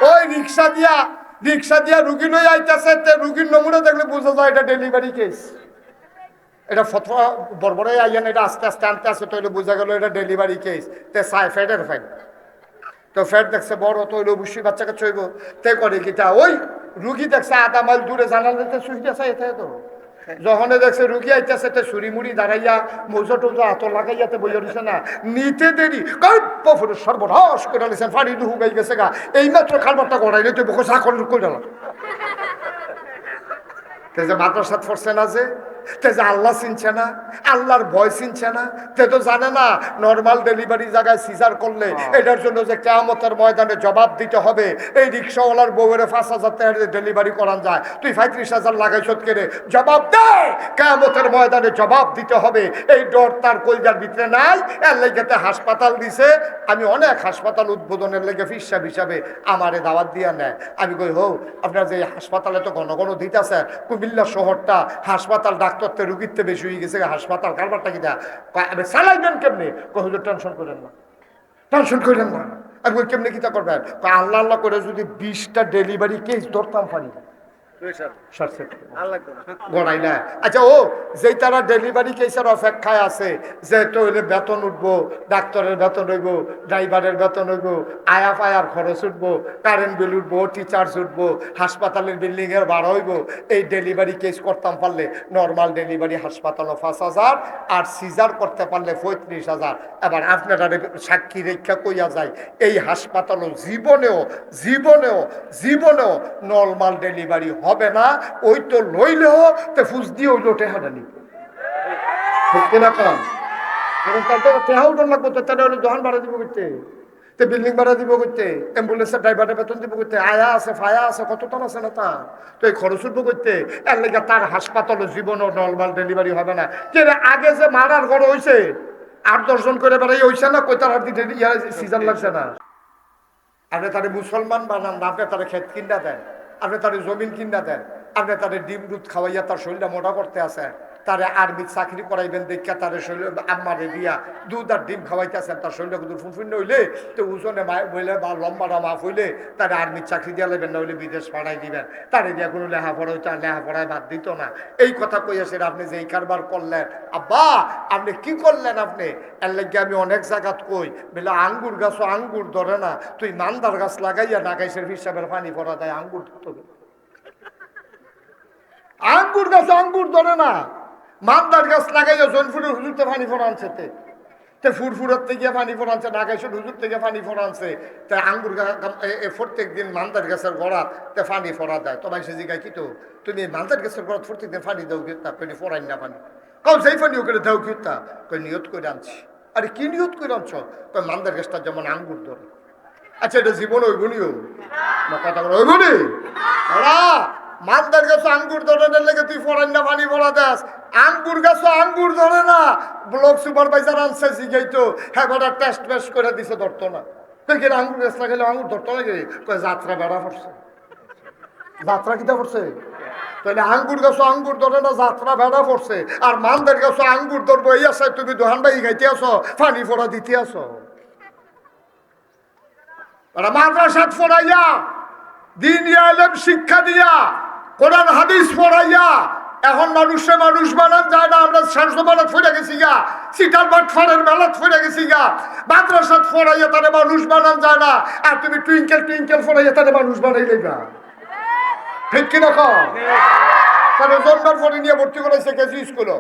ওই রিক্সা দিয়া রুগী লই আইতাছে, রুগীর নমুনা দেখলে বোঝা যায় এটা ডেলিভারি কেস। এটা ফতোয়া বড়বড়াই আইয়ান, এটা আস্তে আস্তে আনতে আসে, তৈলে বোঝা গেল এটা ডেলিভারি কেস। তে চায় ফ্যাটের ফাইন, তো ফ্যাট দেখছে বড়, তৈলে অবশ্যই বাচ্চাকে চইব। তে করে কিটা, ওই রুগী দেখছে আধা মাইল দূরে জানাল দিতে সুই দিয়েছে, এতে তো যখন দেখছে রুগী আইতেছে, তে ছুরি মুড়ি দাঁড়াইয়া মৌজা টৌজা হাত লাগাইয়াতে বইয়া দিছে না, নিতে দেরি পফুরে সর্বনাশ করে নিছেন, ফাড়ি দুহু গাই গেছে গা, এইমাত্র খালবারটা গড়াইলে তুই বকো চাকর করে দিলাম। যে মাদ্রাসাত পড়ছে না, যে আল্লাহ চিনছে না, আল্লাহর ভয় চিনছে না, তে তো জানে না নর্মাল ডেলিভারি জায়গায় সিজার করলে এটার জন্য যে কিয়ামতের ময়দানে জবাব দিতে হবে। এই রিক্সাওয়ালার বউয়ের 5,000 টাকা ডেলিভারি করান যায়, তুই 35,000 লাগাইছত কেড়ে, জবাব দে, কিয়ামতের ময়দানে জবাব দিতে হবে। এই ডর তার কলজার ভিতরে নাই, এর লেগেতে হাসপাতাল দিছে। আমি অনেক হাসপাতাল উদ্বোধনের লেগে ফিসাব হিসাবে আমারে দাওয়াত দিয়া নেয়। আমি কই হো, আপনার যে হাসপাতালে তো ঘন ঘন দিতেছে, কুমিল্লা শহরটা হাসপাতাল, ডাক্তারতে রুগীতে বেশি হয়ে গেছে, হাসপাতাল কারবারটা কি চালাইবেন কেমনি? হুজুর টেনশন করেন না, টেনশন করেন না। আমি কই কেমনি কিতা করবেন? আল্লাহ আল্লাহ করে যদি 20টা ডেলিভারি কেস ধরতাম পারি, গড়াই না। আচ্ছা, ও যেই তারা ডেলিভারি কেসের অপেক্ষায় আছে, যে তৈলে বেতন উঠবো, ডাক্তারের বেতন হইব, ড্রাইভারের বেতন হইব, আয়া পায়ার খরচ উঠবো, কারেন্ট বিল উঠবো, টিচার্স উঠবো, হাসপাতালের বিল্ডিং এর ভাড়া হইব, এই ডেলিভারি কেস করতাম পারলে নর্মাল ডেলিভারি হাসপাতালও 5,000, আর সিজার করতে পারলে 35,000। এবার আপনারা সাক্ষী রেখা কইয়া যায়, এই হাসপাতালও জীবনেও জীবনেও জীবনেও নর্মাল ডেলিভারি হবে না। ওই তো লইলেও তে ফুস দিয়ে ওই লোটে হাঁটানি না কারণ তার তো টেহাও ডর লাগবো, তো তাহলে দোকান ভাড়া দিব করতে, তো বিল্ডিং ভাড়া দিব করতে, অ্যাম্বুলেন্সের ড্রাইভারের বেতন দিব করতে, আয়া আছে ফায়া আছে, কত টান আছে না তা, তো এই খরচ উঠবো করতে। এর লেগে তার হাসপাতালে জীবনও নর্মাল ডেলিভারি হবে না। কে আগে যে মারার ঘর হয়েছে 8-10 জন করে বেড়াই হয়েছে না, কই তার হাতে সিজন লাগছে না। আপনি তাদের মুসলমান বানান না, আপনি তারা ক্ষেত কিনা দেন, আপনি তাদের জমিন কিনা দেন, আপনি তাদের ডিম দুধ খাওয়াইয়া তার শরীরটা মোটা করতে আছে, তারে আর্মির চাকরি করাইবেন দেখা তাদের শরীর আম্মারে দিয়া দুধ আর ডিম খাওয়াইতেছেন, তার শরীরটা কিন্তু ফুনফুন্ন হইলে তো ওজনে বইলে বা লম্বাটা মাফ হইলে তারে আর্মির চাকরি দিয়া লাগবেন, না হইলে বিদেশ পাঠাই দিবেন। তারে দিয়া কোনো লেখাপড়া হইতো, লেখাপড়ায় বাদ দিত না। এই কথা কইয়াছেন আপনি যে এই কারবার করলেন, আব্বা আপনি কি করলেন? আপনি এর লাগে আমি অনেক জায়গাত কই, বলে আঙ্গুর গাছও আঙ্গুর ধরে না, তুই মান্দার গাছ লাগাইয়া নাগাইছের হিসাবের পানি পড়া দেয়, আঙ্গুর ধরতে, আঙ্গুর গাছ আঙ্গুর ধরে না, মান্দার গাছ লাগাইয়া জনফুরের হুজুরতে পানি ফোড়া আনছে, তে ফুরফুরের থেকে পানি ফোড়া আনছে, নাগাইছের হুজুর থেকে পানি ফোড়া আনছে, তে আঙ্গুর গাছ প্রত্যেক দিন মান্দার গাছের গোড়াত তে পানি ফোড়া দেয়। তোমায় সে জিগায় কি, তো তুমি মান্দার গাছের গোড়াত প্রত্যেক দিন পানি দাও কিতা? কই ফোড়াই না পানি, কাউ সেই পানিও করে দাও কিতা? কই নিয়ত করে আনছি। আরে কি নিয়ত করে আনছ? কই মান্দার গাছটা যেমন আঙ্গুর ধরে। আচ্ছা, এটা জীবন ওইগুনিও না, কথা বলো ওইগুনি ওরা মান্দার গাছ আঙ্গুর ধরে লেগে তুই ফোড়াই না পানি ফোড়া দেস, আঙ্গুর গাছ আঙ্গুর ধরে না। ব্লক সুপারভাইজার আনছে জিগাই তো, হ্যাঁ বেটা টেস্ট বেস্ট করে দিছে, ধরতো না। তুই কেন আঙ্গুর গাছ লাগাইলে আঙ্গুর ধরতো না? কয় যাত্রা বেড়া পড়ছে, যাত্রা কিতা পড়ছে? তাহলে আঙ্গুর গাছ আঙ্গুর ধরে না, যাত্রা বেড়া পড়ছে। আর মান্দার গাছ আঙ্গুর ধরবো এই আছে, তুমি দোহান বাই খাইতে আসো, পানি ফোড়া দিতে আসো। মাদ্রাসাত পড়াইয়া, দ্বীনি ইলম শিক্ষা দিয়া, কোরআন হাদিস পড়াইয়া এখন মানুষে মানুষ বানান যায় না। আমরা শামসুবানাত ফিরে গেছি গা, সিটালবাট ফারের মেলাত ফিরে গেছি গা, মাদ্রাসাত পড়াইয়া তারে মানুষ বানান যায় না। আর তুমি টুইঙ্কেল টুইঙ্কেল পড়াইয়া তারে মানুষ বানাই লইবা, ঠিক কিনা কও? তারে জন্মের পরে নিয়ে ভর্তি করাইছে কেজি স্কুল,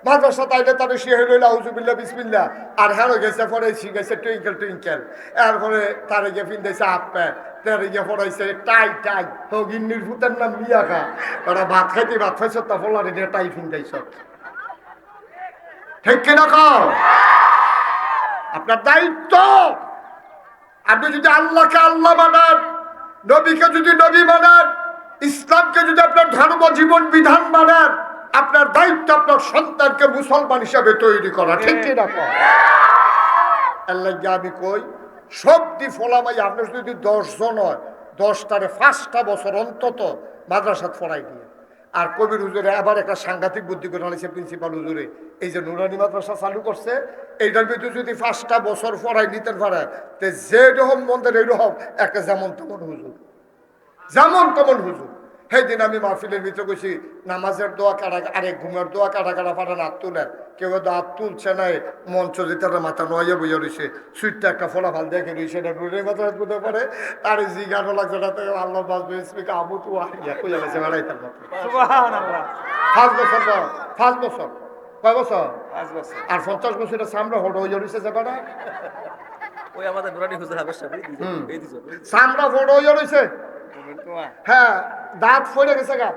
মাদ্রাসা তাইলে তাদের সে হইল আউযুবিল্লাহ বিসমিল্লাহ, আর হ্যাঁ গেছে পরে শিখেছে টুইঙ্কেল টুইঙ্কেল, এরপরে তারে গিয়ে পিন্ধাইছে হাফ প্যান্ট, তারে গিয়ে পড়াইছে টাই টাই, তো গিন্নির ভূতের নাম মিয়া খা, ওরা ভাত খাইতে ভাত খাইছ, তা ফলারে দিয়ে টাই পিন্ধাইছ, ঠিক কিনা কও? আপনার দায়িত্ব, আপনি যদি আল্লাহকে আল্লাহ মানান, নবীকে যদি নবী মানান, ইসলামকে যদি আপনার ধর্ম জীবন বিধান মানেন, আপনার দায়িত্ব আপনার সন্তানকে মুসলমান হিসাবে তৈরি করা, ঠিক কিনা? আমি কই সবটি ফলামাই আপনার যদি 10 জন হয়, 10টারে 5টা বছর অন্তত মাদ্রাসাত পড়াই দিয়ে, আর কবির হুজুরে আবার একটা সাংঘাতিক বুদ্ধি করে আনছে প্রিন্সিপাল হুজুরে, এই যে নুরানি মাদ্রাসা চালু করছে, এইটার ভিতরে যদি 5টা বছর পড়াই নিতে পারে, তো যে রকম মন্দির এইরকম একটা যেমন তেমন হুজুর, যেমন তেমন হুজুর। সেই দিন আমি মাহফিলের ভিতরে গেছি, নামাজের দোয়া কাটা, আরে ঘুমের দোয়া কাটা কাটা পাঠান হাত তুলেন, কেউ হাত তুলছে নাই, মঞ্চ যেতে মাথা নয় বইয়া রয়েছে, সুইটটা একটা ফলাফল দেখে রয়েছে, এটা নুরের মাথা বুঝতে পারে, তার জি গানও লাগছে না, তো আল্লাহ বাসবে স্পিকা আবু তু আহিয়া কইয়া গেছে বেড়াইতার মতো। 5 বছর, 5 বছর, কয় বছর? আর 50 বছরের সামনে হটো হইয়া রয়েছে যে বেড়া, ওই আমাদের নুরানি হুজুর হাবেশ সাহেব সামরা ফটো হইয়া রয়েছে। হ্যাঁ, দাঁত ফেলে গেছে গা,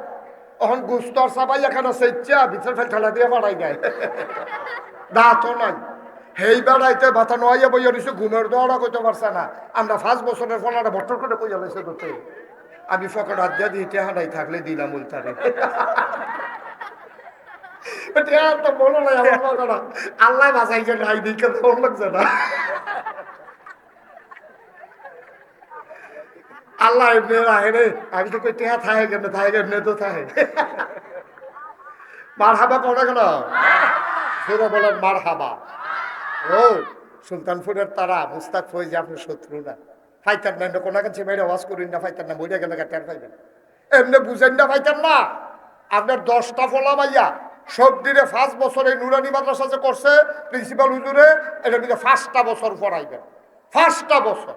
এখন গুস্তর সাবাই এখানে সেচ্ছা ভিতর ফেল ঠেলা দিয়ে বাড়াই দেয়, দাঁতও নাই। সেই বেড়াইতে ভাতা নোয়াইয়া বইয়া রয়েছে, ঘুমের দোয়ারা করতে পারছে না। আমরা 5 বছরের ফলাটা ভট্টর করে কইয়া লাইছে তোতে, আমি ফকর হাত দিয়ে দিই টেহানাই থাকলে দিলাম উল্টারে। তো বলো নাই আমার ফকরা, আল্লাহ বাঁচাইছে নাই দিকে ফোন লাগছে না, আল্লাহ এমনি রাহে রে, আমি তো কই টেহা থাকে কেন, থাকে এমনি তো থাকে। মার হাবা কটা গেল, সেটা বলেন মার হাবা। ও সুলতানপুরের তারা মুস্তাক ফৈজি আপনার শত্রু না, ফাইতার না কোনো কাছে মেরে আওয়াজ করিন না, ফাইতার না বইটা গেলে টের পাইবেন, এমনি বুঝেন না ফাইতার না। আপনার 10টা ফলা ভাইয়া সব দিনে 5 বছর এই নুরানি মাদ্রাসা যে করছে প্রিন্সিপাল হুজুরে, এটা দিকে 5টা বছর পড়াইবেন, 5টা বছর।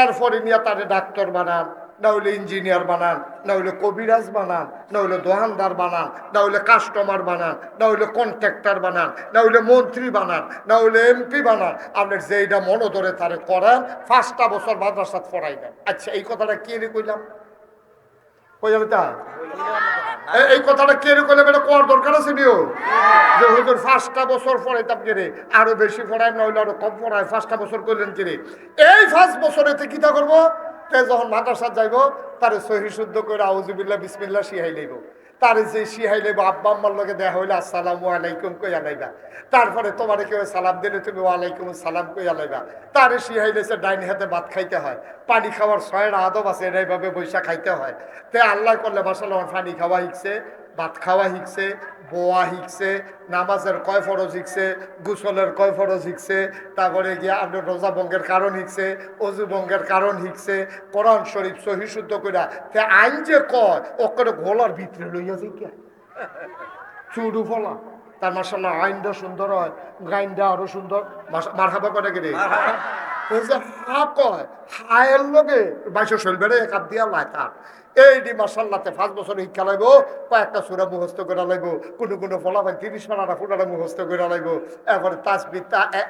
এরপরে নিয়ে তারে ডাক্তার বানান, না হইলে ইঞ্জিনিয়ার বানান, না হইলে কবিরাজ বানান, না হইলে দোকানদার বানান, না হইলে কাস্টমার বানান, না হইলে কন্ট্রাক্টর বানান, না হইলে মন্ত্রী বানান, না হইলে এমপি বানান। আপনার যেইটা মনে ধরে তারে করেন, 5টা বছর মাদ্রাসা পড়াইবেন। আচ্ছা, এই কথাটা কে রে কইলাম, কইলাম তা এই কথাটা কে রে কইলাম, এটা কর দরকার আছে নিও যে হুজুর 5টা বছর পড়াইতাম কে রে, আরো বেশি পড়ায়, না হইলে আরো কম পড়ায়, 5টা বছর কইলেন কে রে। এই 5 বছরেতে কিতা করবো, যখন মাদ্রাসা যাইব তারে সহি শুদ্ধ করে আউযুবিল্লাহ বিসমিল্লাহ শিহাই লইব, তারে যে শিহাই লইব আব্বা আম্মার লগে দেখা হইলে আসসালামু আলাইকুম কইয়া লাইবা, তারপরে তোমার কেউ সালাম দিলে তুমি ওয়ালাইকুম সালাম কইয়া লাইবা, তারে শিহাই লেছে ডাইন হাতে ভাত খাইতে হয়, পানি খাওয়ার 6টা আদব আছে, এইভাবে বৈশা খাইতে হয়। তে আল্লাহ করলে মাশাআল্লাহ পানি খাওয়া শিখছে, ভাত খাওয়া শিখছে, বোয়া শিখছে, নামাজের কয় ফরজ শিখছে, গোসলের কয় ফরজ শিখছে, তারপরে গিয়া আপনার রোজা ভঙ্গের কারণ শিখছে, অজু ভঙ্গের কারণ শিখছে, কোরআন শরীফ সহি শুদ্ধ কইরা। তে আইন যে কয় ওকে ঘোলার ভিতরে লইয়া যাই কে চুড়ু ফলা, তার মাশাআল্লাহ আইনটা সুন্দর হয়, গাইনটা আরো সুন্দর। মারহাবা করে গেলে হা কয় হায়ের লগে 22 শৈলবেড়ে এক হাত দিয়া লাই তার এই দি মাশাআল্লাহতে 5 বছর শিক্ষা লাগবো, কয়েকটা সূরা মুখস্থ করা লাগবো, কোনো ফলাফল 30 পারাটা ফুটাটা মুখস্থ করা লাগবো, এরপরে তাসবিহ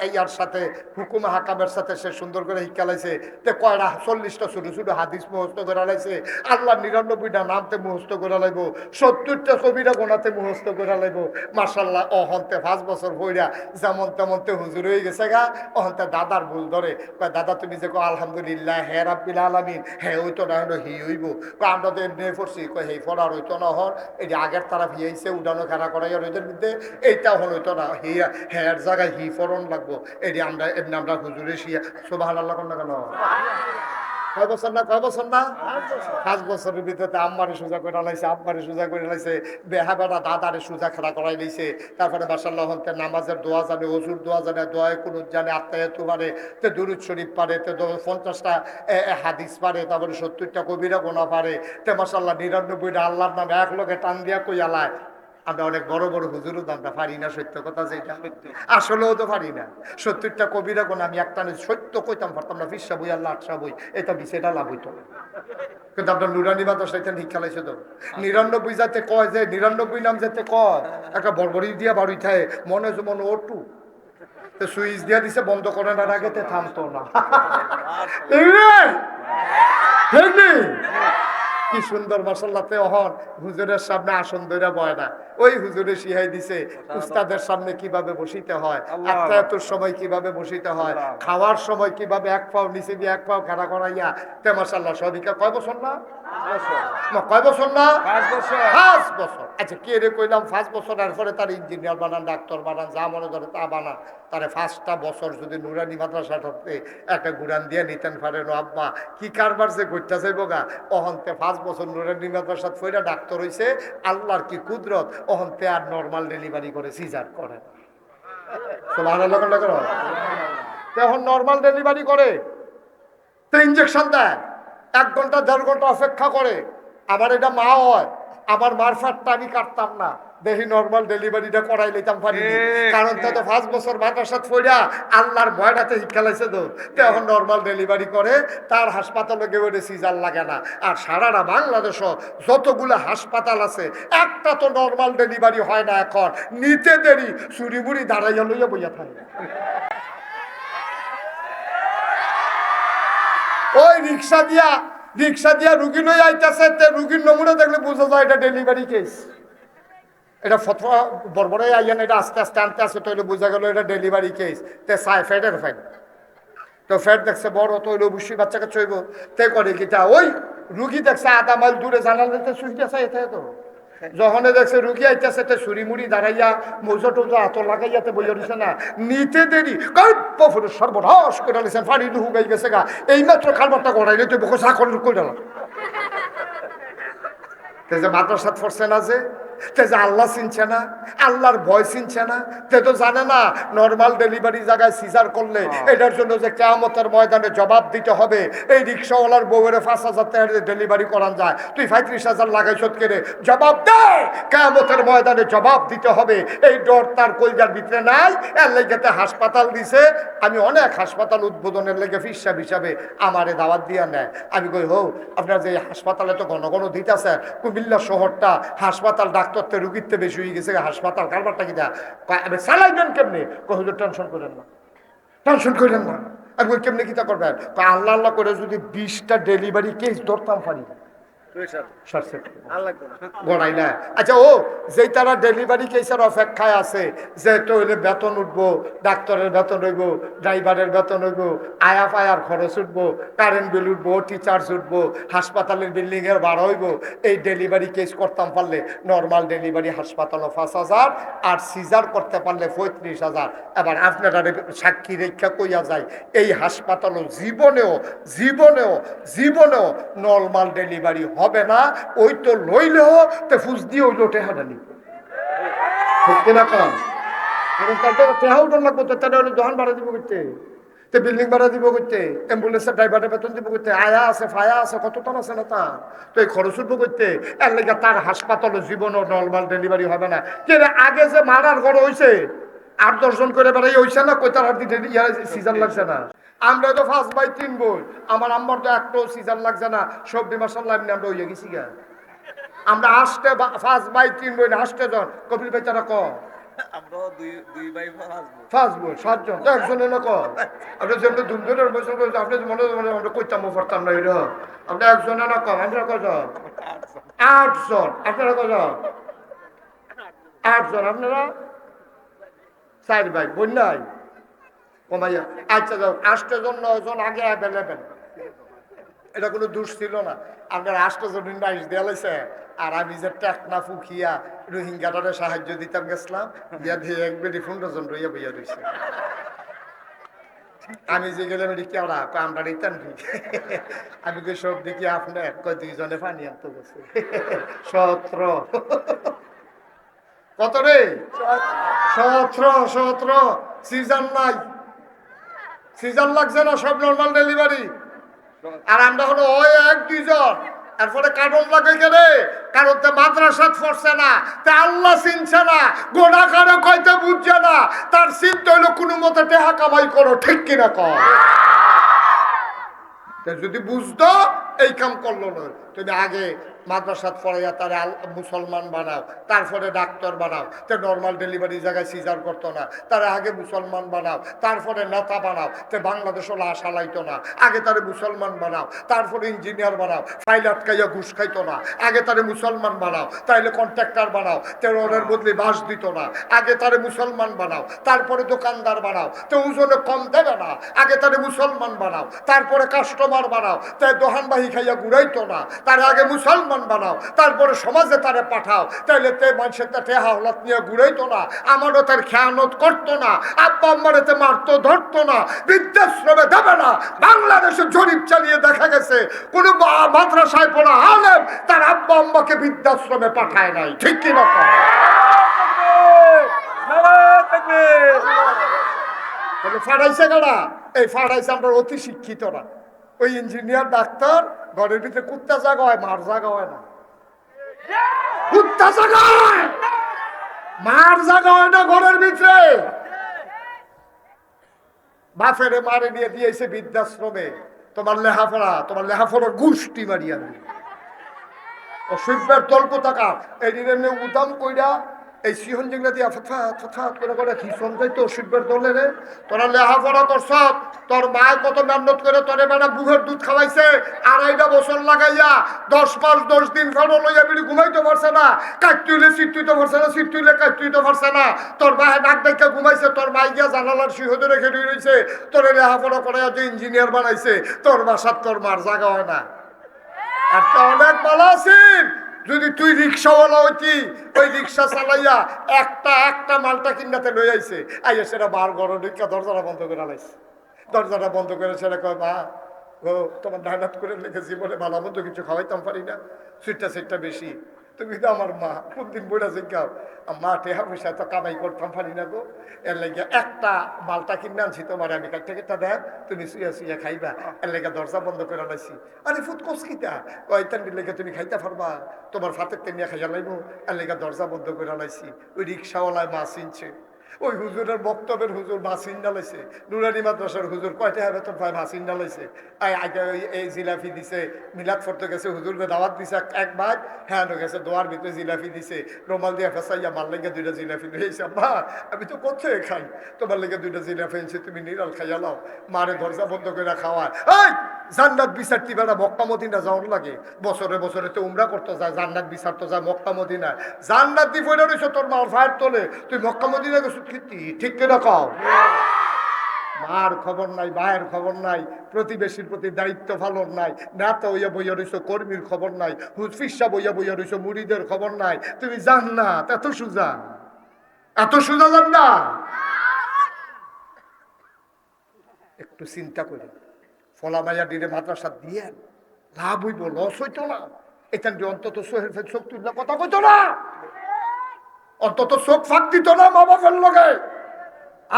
ইয়ার সাথে হুকুম হাকামের সাথে সে সুন্দর করে শিক্ষা লাইছে। তে কয়টা 40টা ছোট ছোট হাদিস মুখস্থ করা লাইছে, আল্লাহ 99টা নামতে মুখস্থ করা লাগবো, 70টা কবিরা গোনাতে মুখস্থ করা লাগবো। মাশাআল্লাহ অহন্তে 5 বছর হইরা যেমন তেমনতে হুজুর হয়ে গেছে গা। অহন্তে দাদার ভুল ধরে, কয় দাদা তুমি যে আলহামদুলিল্লাহ হে রাব্বিল আলামিন, হ্যাঁ ওই তো না হলো হি হইব, আমরা তো এমনি পড়ছি, কয় হেই ফলার হইতো না, হন এটি আগের তারা ভিয়াইছে উডানো খেলা করাই আর ওইদের মধ্যে এইটা হন হইতো না, হি হ্যার জায়গায় হি ফরন লাগবো, এটি আমরা এমনি আমরা হুজুরে শিয়া সুবহানাল্লাহ কোন না কেন। কয় বছর না, কয় বছর না, 5 বছরের ভিতরে আম্মারে সোজা করে লাইছে, আব্বারে সোজা করে লাইছে, বেহা বেড়া দাদারে সোজা খেলা করাই লাইছে। তারপরে মাশাআল্লাহ হন্তে নামাজের দোয়া জানে, ওজুর দোয়া জানে, দোয়ায় কুনুত জানে, আত্মায়াতু পারে, তে দুরুদ শরীফ পারে, তে 50টা হাদিস পারে, তারপরে 70টা কবিরা গোনা পারে, তে মাশাআল্লাহ 99টা আল্লাহর নামে এক লগে টান দিয়া কইয়ালায়। আমরা অনেক বড় বড় হুজুরও আমরা পারি না, সত্য কথা যেটা আসলেও তো পারি না। 70টা কবিরা কোন আমি একটা সত্য কইতাম পারতাম না, 20টা বই আল্লাহ 8টা বই, এটা বিষয়টা লাভ হইতো না। কিন্তু আপনার নুরানি মাদ্রাসা এটা শিক্ষা লাইছে তো 99 যাতে কয়, যে 99 নাম যাতে কয় একটা বড়বড়ি দিয়া বাড়ি থাকে, মনে যেমন ওটু সুইচ দিয়া দিছে, বন্ধ করে না আগে থামতো না। কি সুন্দর মাশাআল্লাহতে অহন হুজুরের সামনে আসন ধরে বয় না, ওই হুজুরে শিখাই দিছে উস্তাদের সামনে কিভাবে বসিতে হয়, আত্মায়াতুর সময় কিভাবে বসিতে হয়, খাওয়ার সময় কিভাবে এক পাও নিচে দিয়ে এক পাও খাড়া করাইয়া। তে মাশাআল্লাহ সবিকা কয় বছর না, কয় বছর না, 5 বছর। আচ্ছা কে রে কইলাম 5 বছর, এরপরে তার ইঞ্জিনিয়ার বানান, ডাক্তার বানান, যা মনে করে তা বানান। তারে 5টা বছর যদি নুরানি মাদ্রাসাটাতে একটা গুরান দিয়ে নিতেন পারেন, আব্বা কি কারবার যে করতে যাইব গা। অহন্তে 5 বছর নুরানি মাদ্রাসাত ফইরা ডাক্তার হইছে, আল্লাহর কি কুদরত, ওহন তে আর নর্মাল ডেলিভারি করে, সিজার করে না। সুবহানাল্লাহ করো। এখন নর্মাল ডেলিভারি করে, তো ইঞ্জেকশন দেয়, 1 ঘন্টা 1.5 ঘন্টা অপেক্ষা করে। আমার এটা মা হয়, আমার মার ফাটটা আমি কাটতাম না, দেখি নর্মাল ডেলিভারিটা করাই লইতাম পারি, কারণ তো 5 বছর মাদ্রাসাত পড়া আল্লাহর ভয়টাতে শিক্ষালাইছে, তো এখন নর্মাল ডেলিভারি করে, তার হাসপাতালে গেলে সিজার লাগে না। আর সারাটা বাংলাদেশও যতগুলো হাসপাতাল আছে, একটা তো নর্মাল ডেলিভারি হয় না এখন, নিতে দেরি, চুরি বুড়ি দাঁড়াইয়া লইয়া বইয়া থাকে। ওই রিক্সা দিয়া রুগী লই আইতেছে, রুগীর নমুনা দেখলে বোঝা যায় এটা ডেলিভারি কেস। এটা ফতোয়া বড় আইয়ান, এটা আস্তে আস্তে আনতে আসে, তৈলে বোঝা গেল এটা ডেলিভারি কেস। তে চায় ফ্যাটের ফাইন, তো ফ্যাট দেখছে বড়, তৈলে অবশ্যই বাচ্চাকে চইব, তে করে কিটা ওই রুগী দেখছে 1/2 মাইল দূরে, জানাল দিতে সুইটা চাই, এতে তো যখন দেখছে রুগী আইতেছে, তে ছুরি মুড়ি দাঁড়াইয়া মৌজা টৌজা হাত লাগাইয়াতে বইয়া দিছে না, নিতে দেরি গল্পরে সর্বনাশ করে দিয়েছেন, পানি ঢুকাই গেছে গা, এইমাত্র খালবারটা গড়াইলে তুই বকো চাকর করে দিলাম। যে মাদ্রাসাত পড়ছে না, যে আল্লাহ চিনছে না, আল্লাহর ভয় চিনছে না, তে তো জানে না নর্মাল ডেলিভারি জায়গায় সিজার করলে এটার জন্য যে কিয়ামতের ময়দানে জবাব দিতে হবে। এই রিক্সাওয়ালার বউয়ের 5,000 টাকা ডেলিভারি করান যায়, তুই 35,000 লাগাইছত কেড়ে, জবাব দে, কিয়ামতের ময়দানে জবাব দিতে হবে। এই ডর তার কলজার ভিতরে নাই, এর লেগেতে হাসপাতাল দিছে। আমি অনেক হাসপাতাল উদ্বোধনের লেগে ফিসাব হিসাবে আমারে দাওয়াত দিয়া নেয়। আমি কই হো, আপনার যে হাসপাতালে তো ঘন ঘন দিতেছে, কুমিল্লা শহরটা হাসপাতাল, ডাক্তারতে রুগীতে বেশি হয়ে গেছে, হাসপাতাল কারবারটা কি আমি চালাইবেন কেমনি? হুজুর টেনশন করেন না, টেনশন করেন না। আমি কই কেমনি কিতা করবেন? আল্লাহ আল্লাহ করে যদি 20টা ডেলিভারি কেস ধরতাম পারি, গড়াই না। আচ্ছা, ও যেই তারা ডেলিভারি কেসের অপেক্ষায় আছে, যে তৈলে বেতন উঠবো, ডাক্তারের বেতন হইব, ড্রাইভারের বেতন হইব, আয়া পায়ার খরচ উঠবো, কারেন্ট বিল উঠবো, টিচার্স উঠবো, হাসপাতালের বিল্ডিং এর ভাড়া হইব, এই ডেলিভারি কেস করতাম পারলে নর্মাল ডেলিভারি হাসপাতালও 5,000, আর সিজার করতে পারলে 35,000। এবার আপনারা সাক্ষী রেখা কইয়া যায়, এই হাসপাতালও জীবনেও নর্মাল ডেলিভারি হবে না। ওই তো লইলেও তে ফুস দিয়ে ওই লোটে হাঁটানি না, কারণ টেহাও ডর লাগবো, তো তাহলে দোকান ভাড়া দিব করতে, তে বিল্ডিং ভাড়া দিব করতে, অ্যাম্বুলেন্সের ড্রাইভারের বেতন দিব করতে, আয়া আছে ফায়া আছে, কত টান আছে না তা, তো এই খরচ উঠবো করতে। এর লেগে তার হাসপাতালে জীবনও নর্মাল ডেলিভারি হবে না। কে আগে যে মারার ঘর হয়েছে 8-10 জন করে বেড়াই হয়েছে না, কইতার হাত দিয়ে সিজন লাগছে না। আমরা তো 5/3 বই, আমার আম্মার তো একটাও সিজন লাগছে না, সব মাশাআল্লাহ এমনি আমরা হইয়া গেছি গা। আমরা 5/3 বই না, 8 জন। কপিল ভাই তারা ক আমরা দুই ভাই 5 বই 7 জন, একজনের না ক। আপনি যেমন দুজনের বছর করে আপনি মনে আমরা কইতাম পড়তাম না, এর আমরা একজনের না কম। আমরা কজন? 8 জন। আপনারা কজন? 8 জন। আপনারা 4 ভাই, বোন নাই কমাইয়া। আচ্ছা যাও, 8 জন 9 জন আগে অ্যাভেলেবেল, এটা কোনো দোষ ছিল না। আপনার 8 জন ইনভাইস দেওয়া হয়েছে, আর আমি যে টেকনা ফুকিয়া রোহিঙ্গাটারে সাহায্য দিতাম গেছিলাম, দিয়া দিয়ে 1 বেডি 15 জন রইয়া বইয়া রয়েছে। আমি যে গেলাম কেওড়া, আমরা নিতাম ঠিক। আমি কই সব দেখি আপনার, কয় 2 জনে পানি আনতে গেছে। 17 কত রে? 17 সিজন নাই, সিজন লাগছে না, সব নর্মাল ডেলিভারি। আর আমরা হলো ওই 1-2 জন, এরপরে কারণ লাগে গেলে, কারণ তো মাদ্রাসাত পড়ছে না, তা আল্লাহ চিনছে না, গোড়া কারো কইতে বুঝছে না, তার চিন্তা হইলো কোনো মতে টেহা কামাই করো, ঠিক কিনা কর। যদি বুঝতো এই কাম করলো না। তুমি আগে মাদ্রাসাত পড়াইয়া তারা মুসলমান বানাও, তারপরে ডাক্তার বানাও, তো নর্মাল ডেলিভারি জায়গায় সিজার করতো না। তারা আগে মুসলমান বানাও, তারপরে নেতা বানাও, তো বাংলাদেশও লাশ হালাইতো না। আগে তারে মুসলমান বানাও, তারপরে ইঞ্জিনিয়ার বানাও, ফাইল আটকাইয়া ঘুষ খাইতো না। আগে তারে মুসলমান বানাও, তাইলে কন্ট্রাক্টর বানাও, তো ওদের বদলে বাস দিত না। আগে তারে মুসলমান বানাও, তারপরে দোকানদার বানাও, তো ওজনে কম দেবে না। আগে তারে মুসলমান বানাও, তারপরে কাস্টমার বানাও, তাই দোহানবাহী খাইয়া ঘুরাইতো না। তার আগে মুসলমান মুসলমান বানাও, তারপরে সমাজে তারে পাঠাও, তাইলে তে মানুষের তা টেহা হলাত নিয়ে ঘুরাইতো না, আমারও তার খেয়ানত করতো না, আব্বা আম্মারে তে মারতো ধরতো না, বৃদ্ধাশ্রমে দেবে না। বাংলাদেশে জরিপ চালিয়ে দেখা গেছে কোন মাদ্রাসায় পড়া আলেম তার আব্বা আম্মাকে বৃদ্ধাশ্রমে পাঠায় নাই। ঠিক কিনা? ফাড়াইছে কারা? এই ফাড়াইছে আমরা অতি শিক্ষিতরা। ওই ইঞ্জিনিয়ার ডাক্তার ঘরের ভিতরে কুত্তা জাগা হয়, মার জাগা হয় না। কুত্তা জাগা হয়, মার জাগা হয় না ঘরের ভিতরে। বাফেরে মারে নিয়ে দিয়েছে বৃদ্ধাশ্রমে। তোমার লেহাফড়া গোষ্ঠী মারিয়া অসভ্যের তল্প টাকা এই দিনে উদাম কইরা এই সিহন জিংলা দিয়া ফথাৎ করে খিসন যাইতো অসভ্যের দলের। তোরা লেহাপড়া করছ, তোর মায় কত মেহনত করে তোরে বেড়া বুকের দুধ খাওয়াইছে, 2.5 বছর লাগাইয়া 10 মাস 10 দিন ফেরো লইয়া বিড়ি ঘুমাইতে পারছে না, কাটতুইলে সিটতুইতে পারছে না, সিটতুইলে কাটতুইতে পারছে না। তোর মায়ে নাক দেখা ঘুমাইছে, তোর মাই গিয়া জানালার সিহতে রেখে রয়েছে, তোরে লেহাপড়া করাইয়া যে ইঞ্জিনিয়ার বানাইছে। তোর বাসার তোর মার জাগা হয় না। আর তো অনেক ভালো আছিস যদি তুই রিক্সাওয়ালা হইতি, ওই রিক্সা চালাইয়া একটা মালটা কিনাতে লই আইছে, আইয়া সেটা বার গরম রিক্সা দরজাটা বন্ধ করে আলাইছে। দরজাটা বন্ধ করে সেটা কয়, মা ও তোমার ডায়নাত করে লেগেছি বলে ভালো মতো কিছু খাওয়াইতাম পারি না, সিটটা বেশি। তুমি তো আমার মা, কোন দিন বইটা জিজ্ঞাও মা টেহা পয়সা তো কামাই করতাম পারি না গো, এর লেগে একটা মালটা কিনে আনছি তোমার, আমি কাটটা দেখ তুমি শুয়ে খাইবা, এর লেগে দরজা বন্ধ করে আনাইছি। আরে ফুট কসকিটা কয়টার লেগে তুমি খাইতে পারবা, তোমার ফাতের নিয়ে খাইয়া লাইব, এর লেগে দরজা বন্ধ করে আনাইছি। ওই রিক্সাওয়ালায় মাছ চিনছে, ওই হুজুরের বক্তব্যের হুজুর মাসিন ডালাইছে, নুরানি মাদ্রাসার হুজুর কয়টা হবে তোর ভাই মাসিন ডালাইছে। আগে এই জিলাপি দিছে, মিলাদ ফরতে গেছে, হুজুরকে দাওয়াত দিছে এক ভাই, হ্যাঁ গেছে দোয়ার ভিতরে জিলাপি দিছে, রুমাল দিয়ে ফেসাইয়া মার লেগে 2টা জিলাপি লইছে। মা আমি তো কোথায় খাই, তোমার লেগে 2টা জিলাপি এনেছে, তুমি নিরাল খাইয়া লাও। মারে দরজা বন্ধ করে খাওয়ায়। এই জান্নাত বিচারতি বেড়া মক্কা মদিনা যাওয়ার লাগে, বছরে তো উমরা করতে যায়, জান্নাত বিচার তো যায় মক্কা মদিনায়। জান্নাত দি পড়ে রইছ তোর মার ফায়ের তোলে, তুই মক্কা মদিনা গেছ কীর্তি, ঠিক করে কও। মার খবর নাই, ভাইয়ের খবর নাই, প্রতিবেশীর প্রতি দায়িত্ব পালন নাই, নেতা হইয়া বইয়া রইছ কর্মীর খবর নাই, হুজফিসা বইয়া রইছ মুড়িদের খবর নাই। তুমি জান্নাত এত সোজা, এত সোজা জান্নাত? একটু চিন্তা করে ফলা মাইয়া ডিরে মাদ্রাসা দিয়ে লাভ হইব, লস হইতো না। এখান দিয়ে অন্তত চোখ তুললে কথা কইতো না, অন্তত চোখ ফাঁক দিত না মা বাপের লগে।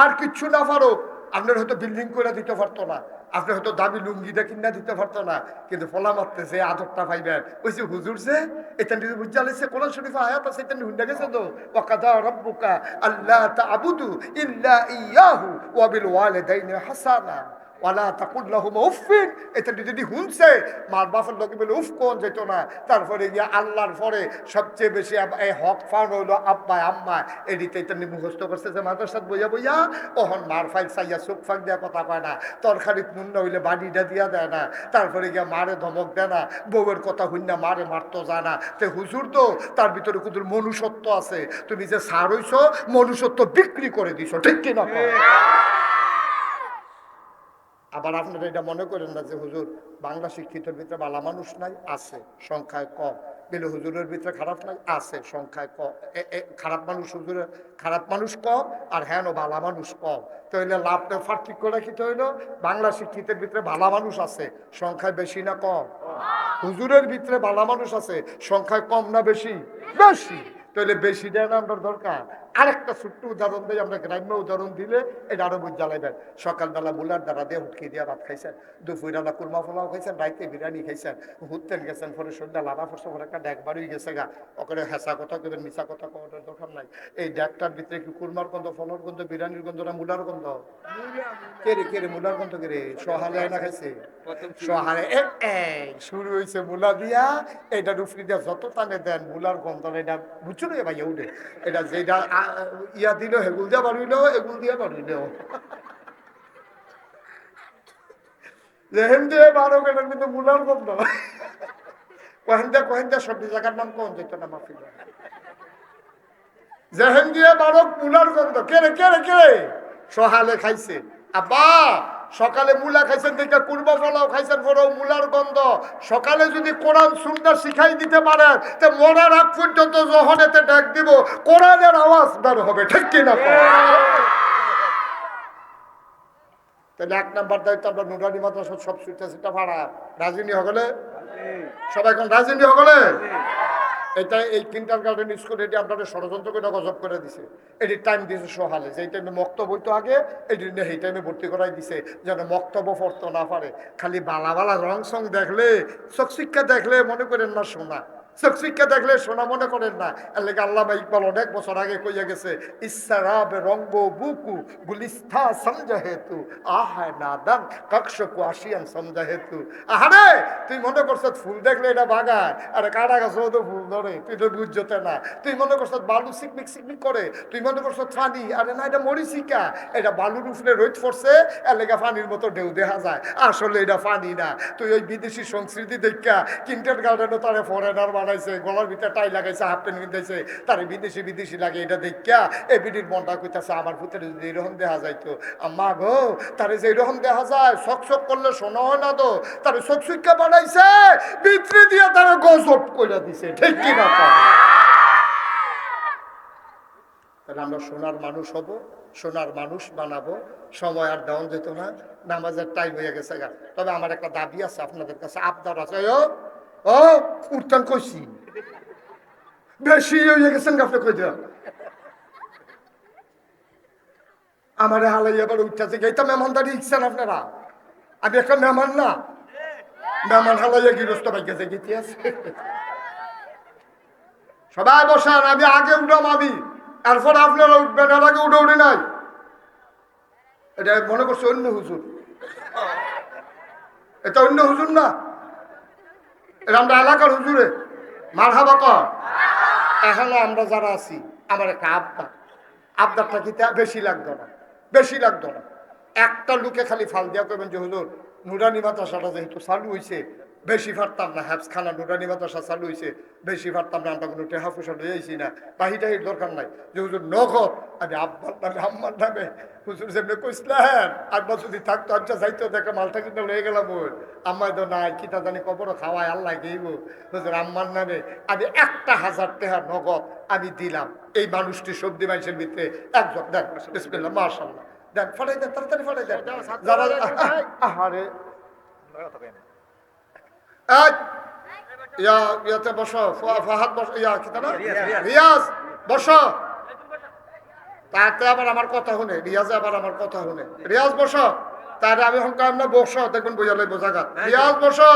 আর কিচ্ছু না পারো, আপনার হয়তো বিল্ডিং করে দিতে পারতো না, আপনি হয়তো দামি লুঙ্গিটা কিনা দিতে পারতো না, কিন্তু ফলা মারতে যে আদরটা পাইবেন, ওই যে হুজুর যে এখান দিয়ে বুঝা লাগছে কোরআন শরীফে আয়াত আছে, এখান হুন্ডা গেছে তো, ওয়াকাদা রাব্বুকা আল্লা তা'বুদু ইল্লা ইয়াহু ওয়া বিল ওয়ালিদাইনি হাসানা ওয়ালা তাকুল লাহুমা উফিন। এটা যদি শুনছে মার বাপের লোকে বলে উফ কোন যেত না। তারপরে গিয়ে আল্লাহর পরে সবচেয়ে বেশি এই হক ফান হইলো আব্বা আম্মা, এদিকে এটা মুখস্থ করছে যে মাদ্রাসাত বইয়া ওহন মার ফাইল চাইয়া চোখ ফাঁক দিয়া কথা কয় না, তরকারিত নুন না হইলে বাড়িটা দিয়া দেয় না, তারপরে গিয়া মারে ধমক দেয় না, বউয়ের কথা শুননা মারে মারতো যায় না। তে হুজুর তো তার ভিতরে কুদুর মনুষ্যত্ব আছে, তুমি যে সার হইছ মনুষ্যত্ব বিক্রি করে দিছ, ঠিক কিনা? আবার আপনারা এটা মনে করেন না যে হুজুর বাংলা শিক্ষিতের ভিতরে ভালো মানুষ নাই, আছে সংখ্যায় কম। বেলে হুজুরের ভিতরে খারাপ নাই, আছে সংখ্যায় কম। খারাপ মানুষ কম আর হ্যাঁ ভালো মানুষ কম। তাহলে লাভটা পার্থক্য রাখিতে হইলো বাংলা শিক্ষিতের ভিতরে ভালো মানুষ আছে, সংখ্যায় বেশি না কম? হুজুরের ভিতরে ভালো মানুষ আছে, সংখ্যায় কম না বেশি? বেশি। তাহলে বেশি দেয় না আমরা দরকার। আরেকটা ছোট্ট উদাহরণ দিই, আমরা গ্রাম্য উদাহরণ দিলে এটা আরো বুঝ জ্বালাইবেন। সকালবেলা মুলার দ্বারা দিয়ে উঠকে দিয়ে ভাত খাইছেন, দুপুরবেলা কুরমা ফোলাও খাইছেন, রাইতে বিরিয়ানি খাইছেন, হুতেন গেছেন, পরে সন্ধ্যা লাভা ফসা পরে একটা ড্যাক বাড়ি গেছে গা, ওখানে হেঁচা কথা কেবেন, মিশা কথা কমানোর দরকার নাই। এই ড্যাকটার ভিতরে কি কুরমার গন্ধ, ফলর গন্ধ, বিরিয়ানির গন্ধ না মুলার গন্ধ? কে রে মুলার গন্ধ কে রে? সহালে আয়না খাইছে, সহালে শুরু হয়েছে মুলা দিয়া, এটা রুফি দিয়া যত টানে দেন মুলার গন্ধ এটা বুঝছো না ভাইয়া উঠে। এটা যেটা ইয়া দিল হেগুল দিয়া বাড়িল, এগুল দিয়া বাড়িল, যেহেন দিয়ে বারো এটার কিন্তু মুলার গন্ধ। কহেন্দা সবজি জায়গার নাম কোন যেত না মাফিল, যেহেন দিয়ে বারো মুলার গন্ধ। কে রে সহালে খাইছে। আব্বা সকালে মূলা খাইছেন দেখে কুরবা ফলাও খাইছেন বড় মূলার গন্ধ। সকালে যদি কোরআন সুন্নাহ শিখাই দিতে পারেন তো মরার আগ পর্যন্ত যখনেতে ডাক দিব কোরআনের আওয়াজ বের হবে, ঠিক কি না? তাহলে 1 নাম্বার দায়িত্ব আমরা নুরানি মাদ্রাসা সব সুইটা সেটা ভাড়া রাজনী হগলে সবাই এখন রাজনী হগলে এটা এই কিন্ডারগার্টেন স্কুল এটি আপনাদের ষড়যন্ত্র করে গজব করে দিছে। এটি টাইম দিয়েছে সহালে, যেই টাইমে মক্তব্য হইতো আগে এই এই টাইমে ভর্তি করাই দিছে যেন মক্তব্য পড়তে না পারে। খালি বালা বালা রং সং দেখলে চোখ শিক্ষা দেখলে মনে করেন না শোনা, চোখ শিক্ষা দেখলে শোনা মনে করেন না। এর লেগে আল্লামা ইকবাল অনেক বছর আগে কইয়া গেছে, ইসরাব রঙ্গ বুকু গুলিস্থা সমঝা হেতু আহায় নাদান কক্ষকু আসিয়ান সমঝা হেতু। আহারে তুই মনে করছ ফুল দেখলে এটা বাগান, আরে কাটা গাছ তো ফুল ধরে, তুই তো বুঝতে না। তুই মনে করছ বালু সিকমিক সিকমিক করে, তুই মনে করছ ফানি, আরে না এটা মরিচিকা, এটা বালুর উপরে রোদ পড়ছে এর লেগে ফানির মতো ঢেউ দেখা যায়, আসলে এটা ফানি না। তুই ওই বিদেশি সংস্কৃতি দেখা কিন্টার গার্ডেনও তারে ফরেনার বানাইছে, গলার ভিতরে টাই লাগাইছে, হাফ প্যান্ট কিনতেছে, তারে বিদেশি বিদেশি লাগে। এটা দেখা এ বিডির মনটা কইতাছে আমার ভিতরে যদি এরকম দেখা যাইতো। আম্মা গো তারে যে এরকম দেখা যায় শক শক করলে শোনা হয় না তো, তারে শক শিক্ষা বানাইছে ভিতরে দিয়ে তারা গজব কইরা দিছে, ঠিক কি না? তাহলে আমরা সোনার মানুষ হব, সোনার মানুষ বানাবো। সময় আর দেওয়া যেত না, নামাজের টাইম হয়ে গেছে গা। তবে আমার একটা দাবি আছে আপনাদের কাছে, আবদার আছে। ও উঠতাম কইছি বেশি হয়ে গেছেন আপনি কই দেন আমারে হালাই এবার উঠতেছে এইটা মেহমানদারি ইচ্ছেন আপনারা। আমি একটা মেহমান না, মেহমান হালাইয়া গৃহস্থ ভাই গেছে গীতি আছে। সবাই বসান, আমি আগে উঠাম, আমি এরপর আপনারা উঠবেন, এর আগে উঠে উঠে নাই। এটা মনে করছে অন্য হুজুর, এটা অন্য হুজুর না, এটা আমরা এলাকার হুজুরে মারহাবা কর। এখনো আমরা যারা আছি আমার একটা আবদার, আবদারটা কি বেশি লাগতো না, বেশি লাগতো না। একটা লোকে খালি ফাল দিয়া করবেন যে হুজুর নুরানি মাদ্রাসাটা যেহেতু চালু হয়েছে বেশি পারতাম না, হ্যাপসখানা নুরানি মাদ্রাসা চালু হয়েছে বেশি পারতাম না, আমরা কোনো টেহা পয়সা লইয়াইছি না, বাহিটাহির দরকার নাই। যে হুজুর নগদ আমি আব্বার নামে আম্মার নামে হুজুর যেমনি কইসলেন আব্বা যদি থাকতো আচ্ছা যাইতো দেখে মালটা কিন্তু লয়ে গেলাম, ওর আম্মাই তো নাই কিতা জানি কবর খাওয়ায় আল্লাহ গেইব। হুজুর আম্মার নামে আমি 1,000 টাকা নগদ আমি দিলাম এই মানুষটি সবজি মানুষের ভিতরে একজন দেন বিসমিল্লাহ মাশাআল্লাহ দেন, ফাটাই দেন, তাড়াতাড়ি ফাটাই দেন। যারা আহারে ইয়াতে বসো, ফাহাদ বসো, ইয়া কি না রিয়াজ বসো। তাতে আবার আমার কথা শুনে রিয়াজে, আবার আমার কথা শুনে রিয়াজ বসো। তাহলে আমি এখন কাম না বসো, দেখবেন বইয়া লাগবো জায়গা। রিয়াজ বসো,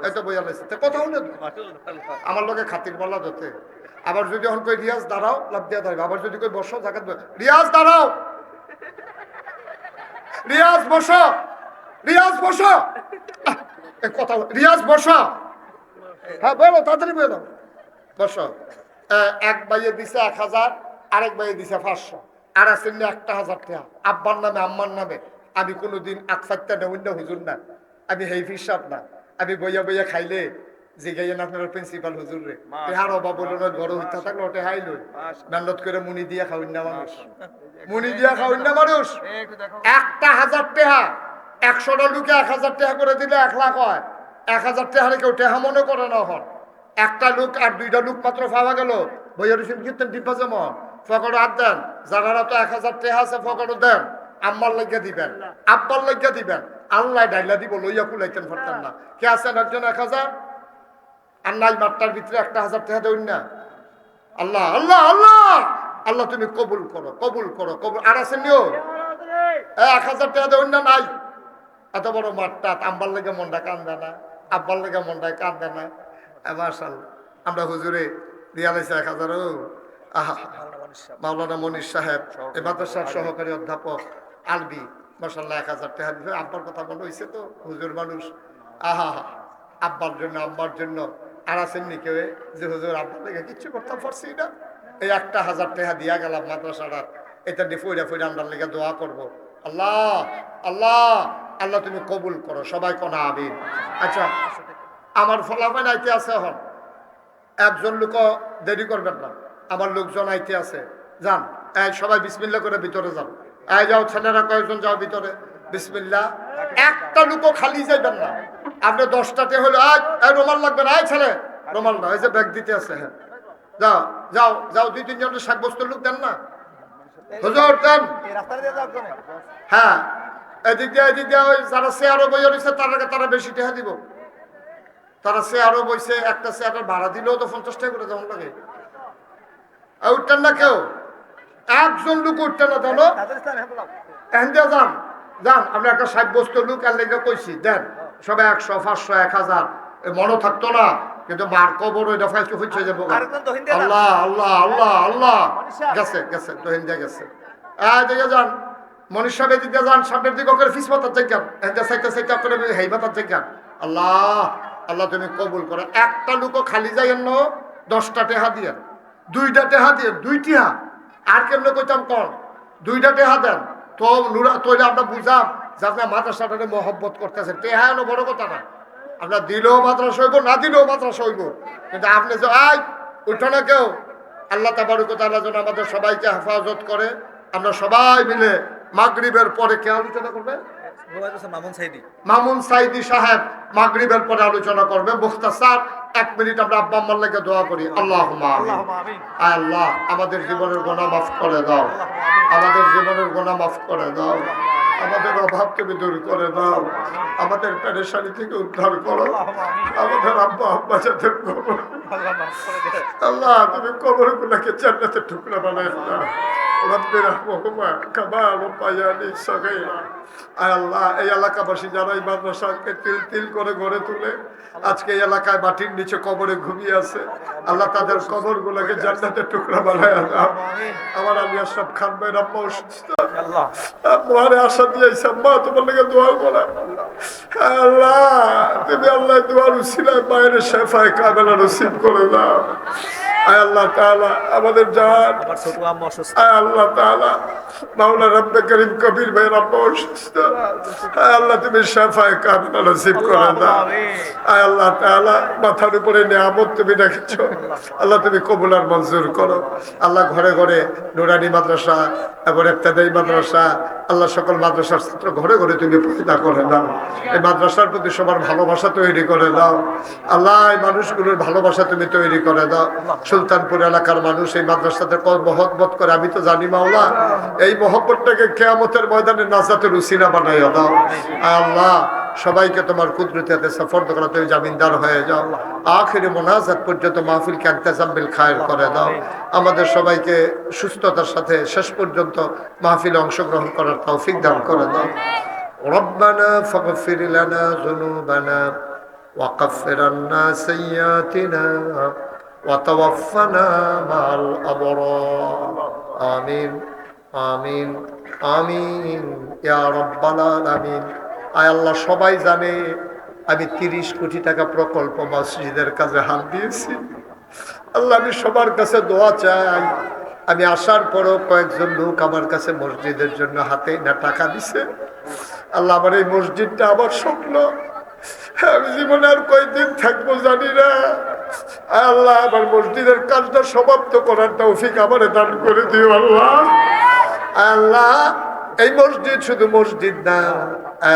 এই তো বইয়া লাগছে কথা শুনে আমার লোকে খাতির বলা যেতে। আবার যদি এখন কই রিয়াজ দাঁড়াও, লাভ দিয়া দাঁড়াবে। আবার যদি কই বসো জায়গা, রিয়াজ দাঁড়াও, রিয়াজ বসো, রিয়াজ বসো, কথা রিয়াজ বসো। হ্যাঁ বলো তাড়াতাড়ি বলো, বসো। এক ভাইয়ে দিছে 1000, আরেক ভাইয়ে দিছে 500, আর আছেন 1,000 টাকা আব্বার নামে আম্মার নামে। আমি কোনোদিন আকফাত্তা না অন্য হুজুর না, আমি হেই ফিসাব না। আমি বইয়া বইয়া খাইলে জিগাইয়েন আপনার প্রিন্সিপাল হুজুর রে তেহার অভাব বলো না, বড় হইতা থাকলে ওটা হাইল মেহনত করে মুনি দিয়া খাওয়াই না মানুষ, মুনি দিয়া খাওয়াই না মানুষ। 1,000 টাকা 100টা লোকে 1,000 টাকা করে দিলে 1 লাখ হয়। 1,000 টাকা কেউ টেহা মনে করে না। হন একটা লোক আর 2টা লোক মাত্র পাওয়া গেল, বইয়া রসুন কীর্তন ডিব্বা যেমন ফকড় হাত দেন, যারা তো 1,000 টাকা আছে ফকড় দেন, আম্মার লাগিয়া দিবেন, আব্বার লাগিয়া দিবেন, আল্লাহ ডাইলা দিব, লইয়া কুলাইতেন পারতেন না। কে আছেন একজন 1,000 আর নাই মাত্রার ভিতরে 1,000 টাকা দেন না। আল্লাহ আল্লাহ আল্লাহ আল্লাহ তুমি কবুল করো, কবুল করো, কবুল। আর আছেন নিও 1,000 টাকা দেন না, নাই এত বড় মাঠটা আম্বার লেগে মনটা কান্দে না, আব্বার লেগে মনটায় কান্দে না। মাশাআল্লাহ আমরা হুজুরে দিয়া লাইছে 1,000। আহা মাওলানা মনির সাহেব এই মাদ্রাসার সহকারী অধ্যাপক আলবি মাশাআল্লাহ 1,000 টাকা দিবে। আব্বার কথা মনে হয়েছে তো, হুজুর মানুষ। আহা আব্বার জন্য আম্মার জন্য। আর আছেন নি কেউ যে হুজুর আব্বার লেগে কিচ্ছু করতে পারছি না, এই 1,000 টাকা দিয়া গেলাম মাদ্রাসাটার, এটা দিয়ে ফইরা ফইরা আমরা লেগে দোয়া করবো। আল্লাহ আল্লাহ আল্লাহ তুমি কবুল করো, সবাই কোনা আমিন। আচ্ছা আমার ফলাফল আইতে আছে, এখন একজন লোক দেরি করবেন না, আমার লোকজন আইতে আছে, যান। এই সবাই বিসমিল্লাহ করে ভিতরে যান। এই যাও ছেলেরা কয়েকজন যাও ভিতরে, বিসমিল্লাহ। একটা লুকো খালি যাইবেন না। আপনি 10টাতে হলো রোমাল লাগবে না, ছেলে রোমাল না, এই যে ব্যাগ দিতে আছে। হ্যাঁ যাও যাও যাও, 2-3 জনের সাব্যস্ত লোক দেন না হুজুর, দেন। হ্যাঁ এদিক দিয়ে ওই যারা চেয়ারও বইয়ে রয়েছে তারা বেশি টাকা দিব। তারা চেয়ারও বইছে, একটা চেয়ারের ভাড়া দিলেও তো 50 টাকা করে যেমন লাগে। উঠতেন না কেউ, একজন লোক উঠতেন না, জানো এনদিয়া যান যান। আপনি একটা সাব্যস্ত লোক এর লেগে কইছি, দেন সবাই 100, 500, 1000 মনে থাকতো না, কিন্তু মার কবর ওইটা ফাইসকে ফুটছে যাবো। আল্লাহ আল্লাহ আল্লাহ আল্লাহ, গেছে গেছে দহিন্দা গেছে। দেখে যান মনীষ সাহেব দিকে যান, সামনের দিকে করে ফিস মাতার জায়গান, এনটা সাইটা সাইটা করে হেই মাতার জায়গান। আল্লাহ আল্লাহ তুমি কবুল করো। একটা লোকও খালি যাইয়েন না, 10টা টেহা দিয়ে, 2টা টেহা দিয়ে, 2টি হা। আর কেমনে কইতাম কর, 2টা টেহা দেন তো নুরা তৈলে আমরা বুঝাম যে আপনার মাদ্রাসাটাকে মহব্বত করতেছেন। টেহা এনো বড় কথা না, আমরা দিলেও মাদ্রাসা হইব, না দিলেও মাদ্রাসা হইব, কিন্তু আপনি যে উঠো না কেউ। আল্লাহ তাবারক ওয়া তাআলা যেন আমাদের সবাইকে হেফাজত করে। আমরা সবাই মিলে মাগরিবের পরে কে আলোচনা করবে? মামুন সাইদি সাহেব মাগরিবের পরে আলোচনা করবে মুখতাসার। 1 মিনিট আমরা আব্বা আম্মার লাগে দোয়া করি। আল্লাহুম্মা আমিন। আল্লাহ আমাদের জীবনের গুনাহ মাফ করে দাও, আমাদের জীবনের গুনাহ মাফ করে দাও, আমাদের অভাব তুমি দূর করে দাও, আমাদের পেরেশানি থেকে উদ্ধার করো, আমাদের আব্বা আব্বা যাতে আল্লাহ তুমি কবরগুলোকে জান্নাতের টুকরা বানায় দাও। রব্বির রাহমহুমা কামা রাব্বায়ানি সগীরা। আয় আল্লাহ এই এলাকাবাসী যারা এই মাদ্রাসাকে তিল তিল করে গড়ে তুলে আজকে এই এলাকায় মাটির নিচে কবরে ঘুমিয়ে আছে, আল্লাহ তাদের কবরগুলোকে জান্নাতের টুকরা বানায় দাও। আমার আলী আশরাফ খান ভাই আম্মা অসুস্থ, তোমার আশা দিয়েছে আম্মা, তোমার লেগে দোয়া করে আল্লাহ তুমি আল্লাহ দোয়ার উসিলায় মায়ের শেফায়ে কামেলা নসিব করে দাও। আয় আল্লাহ তাআলা আমাদের জান, আয় আল্লাহ তাআলা মাওলা রব্বে করিম কবির ভাই আম্মা অসুস্থ, আয় আল্লাহ তুমি শেফায়ে কামেলা নসিব করে দাও। আয় আল্লাহ তাআলা মাথার উপরে নিয়ামত তুমি রেখেছো, আল্লাহ তুমি কবুল আর মঞ্জুর করো। আল্লাহ ঘরে ঘরে নুরানি মাদ্রাসা এবং ইবতেদায়ী মাদ্রাসা, আল্লাহ সকল মাদ্রাসার ছাত্র ঘরে ঘরে তুমি পয়দা করে দাও। এই মাদ্রাসার প্রতি সবার ভালোবাসা তৈরি করে দাও। আল্লাহ এই মানুষগুলোর ভালোবাসা তুমি তৈরি করে দাও। সুলতানপুর এলাকার মানুষ এই মাদ্রাসাতে মহব্বত করে, আমি তো জানি মাওলা, এই মহব্বতটাকে কিয়ামতের ময়দানে নাজাতের উসিলা বানাইয়া দাও। আল্লাহ সবাইকে তোমার কুদরতে সফর করা তুমি জামিনদার হয়ে যাও। আখিরি মোনাজাত পর্যন্ত মাহফিলকে ইন্তেজাম বিল খায়ের করে দাও। আমাদের সবাইকে সুস্থতার সাথে শেষ পর্যন্ত মাহফিলে অংশগ্রহণ করার তৌফিক দান করে দাও। রব্বানা ফাগফির লানা যুনুবানা ওয়া কাফির আন্না সাইয়্যাতিনা ওয়া তাওয়াফফানা মা'আল আবরার। আমিন আমিন আমিন ইয়া রাব্বাল আলামিন। আয় আল্লাহ সবাই জানে আমি 30 কোটি টাকা প্রকল্প মসজিদের কাজে হাত দিয়েছি। আল্লাহ আমি সবার কাছে দোয়া চাই। আমি আসার পরও কয়েকজন লোক আমার কাছে মসজিদের জন্য হাতে না টাকা দিছে। আল্লাহ আমার এই মসজিদটা আমার স্বপ্ন, আমি জীবনে আর কয়েকদিন থাকবো জানি না। আল্লাহ আমার মসজিদের কাজটা সমাপ্ত করার তৌফিক আমারে দান করে দিও আল্লাহ। আল্লাহ এই মসজিদ শুধু মসজিদ না,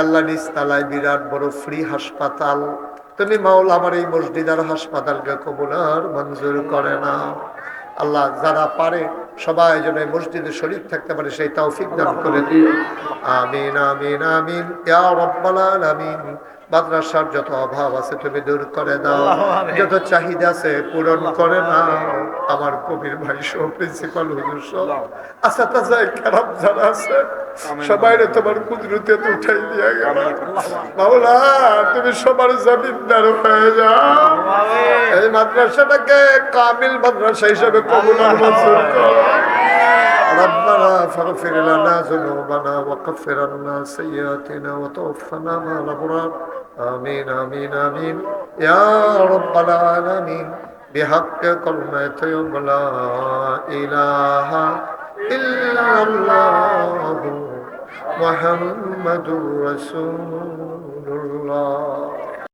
আল্লাহ নিচতলায় বিরাট বড় ফ্রি হাসপাতাল, তুমি মাওলা আমার এই মসজিদ আর হাসপাতালকে কবুল আর মঞ্জুর করে না। আল্লাহ যারা পারে সবাই যেন এই মসজিদে শরীক থাকতে পারে সেই তৌফিক দান করে দিও। আমিন আমিন আমিন ইয়া রাব্বাল আলামিন। মাদ্রাসার যত অভাব আছে তুমি দূর করে দাও, যত চাহিদা আছে পূরণ করে নাও। আমার কবির ভাই সহ প্রিন্সিপাল হুজুর সহ আসাতাজায়ে কেরাম যারা আছে সবাইরে তোমার কুদরতে উঠাই দিয়া গেল মাওলা, তুমি সবার জমিনদার হয়ে যাও। এই মাদ্রাসাটাকে কামিল মাদ্রাসা হিসেবে কবুল আর মঞ্জুর করো। ربنا فاغفر لنا ذنوبنا وكفر عنا سيئاتنا وتوفنا مع الأبرار. آمين آمين آمين يا رب العالمين. بحق كلمة لا إله إلا الله محمد رسول الله.